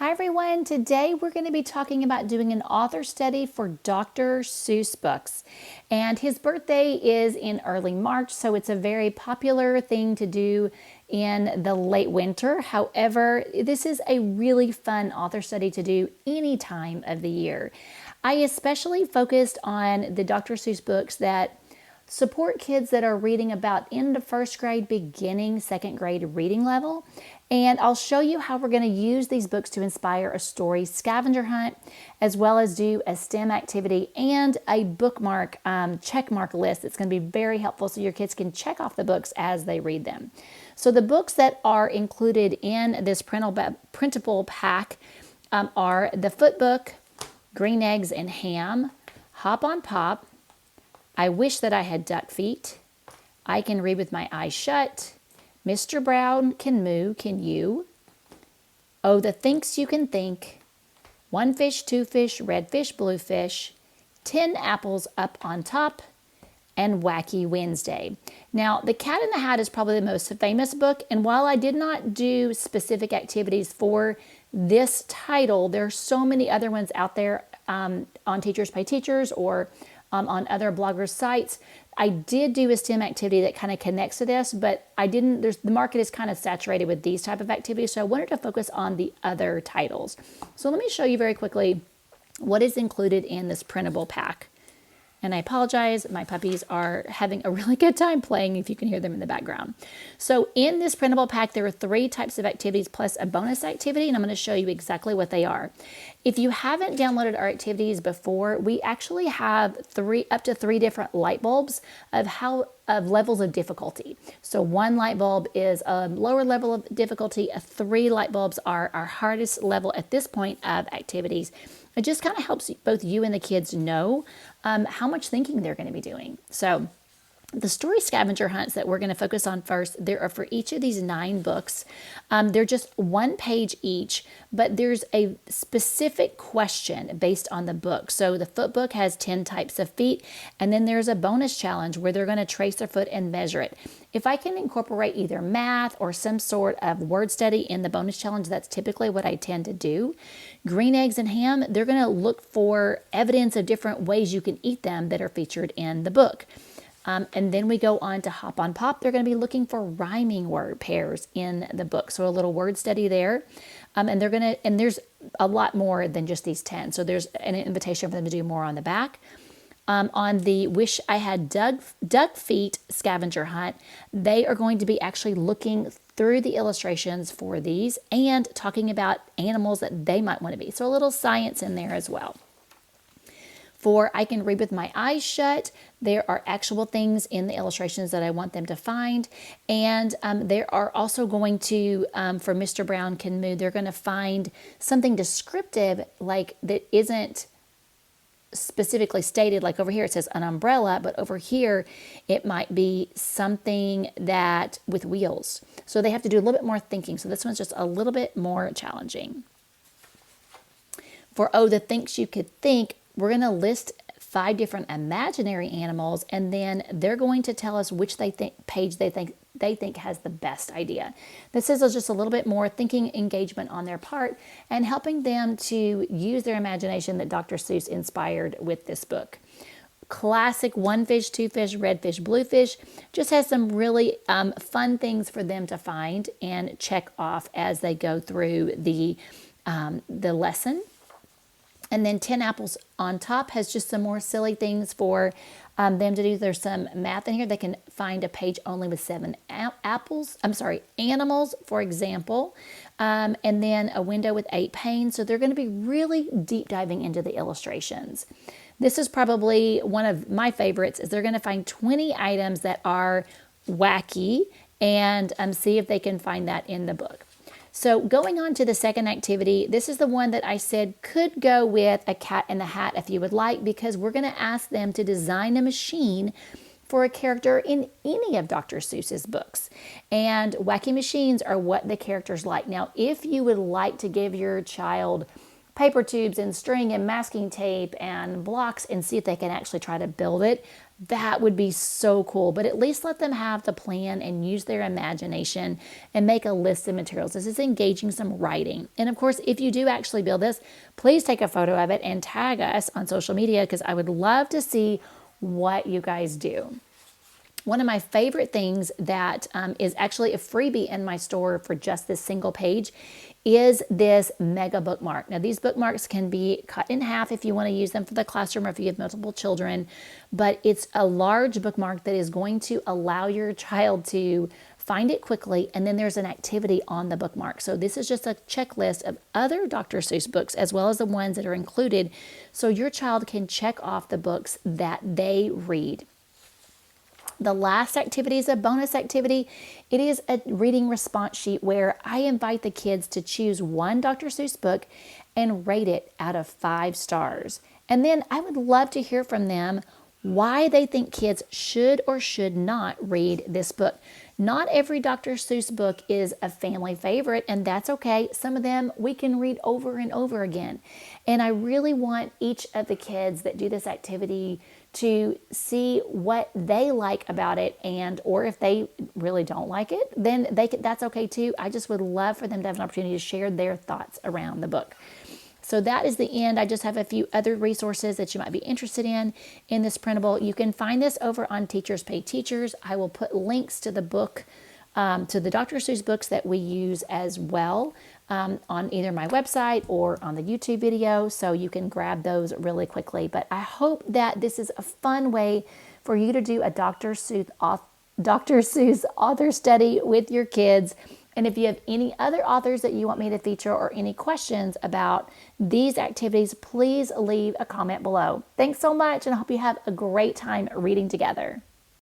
Hi everyone, today we're going to be talking about doing an author study for Dr. Seuss books. And his birthday is in early March, so it's a very popular thing to do in the late winter. However, this is a really fun author study to do any time of the year. I especially focused on the Dr. Seuss books that support kids that are reading about end of first grade, beginning second grade reading level. And I'll show you how we're going to use these books to inspire a story scavenger hunt, as well as do a STEM activity and a bookmark check mark list. It's going to be very helpful so your kids can check off the books as they read them. So the books that are included in this printable pack are The Foot Book, Green Eggs and Ham, Hop on Pop, I Wish That I Had Duck Feet, I Can Read With My Eyes Shut, Mr. Brown Can Moo, Can You, Oh, the Thinks You Can Think, One Fish, Two Fish, Red Fish, Blue Fish, 10 Apples Up on Top, and Wacky Wednesday. Now, The Cat in the Hat is probably the most famous book, and while I did not do specific activities for this title, there are so many other ones out there on Teachers Pay Teachers or on other bloggers' sites. I did do a STEM activity that kind of connects to this, but I didn't, the market is kind of saturated with these type of activities, so I wanted to focus on the other titles. So let me show you very quickly what is included in this printable pack. And I apologize, my puppies are having a really good time playing if you can hear them in the background. So in this printable pack, there are 3 types of activities plus a bonus activity, and I'm going to show you exactly what they are. If you haven't downloaded our activities before, we actually have up to 3 different light bulbs of levels of difficulty. So 1 light bulb is a lower level of difficulty, 3 light bulbs are our hardest level at this point of activities. It just kind of helps both you and the kids know how much thinking they're going to be doing. So the story scavenger hunts that we're going to focus on first, there are for each of these 9 books. They're just 1 page each, but there's a specific question based on the book. So the foot book has 10 types of feet, and then there's a bonus challenge where they're going to trace their foot and measure it. If I can incorporate either math or some sort of word study in the bonus challenge, that's typically what I tend to do. Green Eggs and Ham, they're going to look for evidence of different ways you can eat them that are featured in the book. And then we go on to Hop on Pop. They're going to be looking for rhyming word pairs in the book. So a little word study there. And there's a lot more than just these 10. So there's an invitation for them to do more on the back. On the Wish I Had Duck Feet scavenger hunt, they are going to be actually looking through the illustrations for these and talking about animals that they might want to be. So a little science in there as well. For I Can Read With My Eyes Shut, there are actual things in the illustrations that I want them to find. And there are also going to, for Mr. Brown Can Moo, they're going to find something descriptive like that isn't specifically stated. Like over here it says an umbrella, but over here it might be something that with wheels. So they have to do a little bit more thinking. So this one's just a little bit more challenging. For Oh, the Things You Could Think, we're going to list 5 different imaginary animals, and then they're going to tell us which page they think has the best idea. This is just a little bit more thinking engagement on their part and helping them to use their imagination that Dr. Seuss inspired with this book. Classic One Fish, Two Fish, Red Fish, Blue Fish just has some really fun things for them to find and check off as they go through the lesson. And then 10 Apples on Top has just some more silly things for them to do. There's some math in here. They can find a page only with 7 animals, for example. And then a window with 8 panes. So they're going to be really deep diving into the illustrations. This is probably one of my favorites, is they're going to find 20 items that are wacky and see if they can find that in the book. So going on to the second activity, this is the one that I said could go with a cat in the hat if you would like, because we're going to ask them to design a machine for a character in any of Dr. Seuss's books. And wacky machines are what the characters like. Now, if you would like to give your child paper tubes and string and masking tape and blocks and see if they can actually try to build it, That would be so cool, but at least let them have the plan and use their imagination and make a list of materials. This is engaging some writing. And of course, if you do actually build this, please take a photo of it and tag us on social media because I would love to see what you guys do. One of my favorite things that is actually a freebie in my store for just this single page is this mega bookmark. Now, these bookmarks can be cut in half if you want to use them for the classroom or if you have multiple children, but it's a large bookmark that is going to allow your child to find it quickly, and then there's an activity on the bookmark. So this is just a checklist of other Dr. Seuss books as well as the ones that are included, so your child can check off the books that they read. The last activity is a bonus activity. It is a reading response sheet where I invite the kids to choose one Dr. Seuss book and rate it out of 5 stars. And then I would love to hear from them why they think kids should or should not read this book. Not every Dr. Seuss book is a family favorite, and that's okay. Some of them we can read over and over again. And I really want each of the kids that do this activity to see what they like about it, and or if they really don't like it, then that's okay too. I just would love for them to have an opportunity to share their thoughts around the book. So that is the end. I just have a few other resources that you might be interested in this printable. You can find this over on Teachers Pay Teachers. I will put links to the book, to the Dr. Seuss books that we use as well on either my website or on the YouTube video, so you can grab those really quickly. But I hope that this is a fun way for you to do a Dr. Seuss author study with your kids. And if you have any other authors that you want me to feature or any questions about these activities, please leave a comment below. Thanks so much, and I hope you have a great time reading together.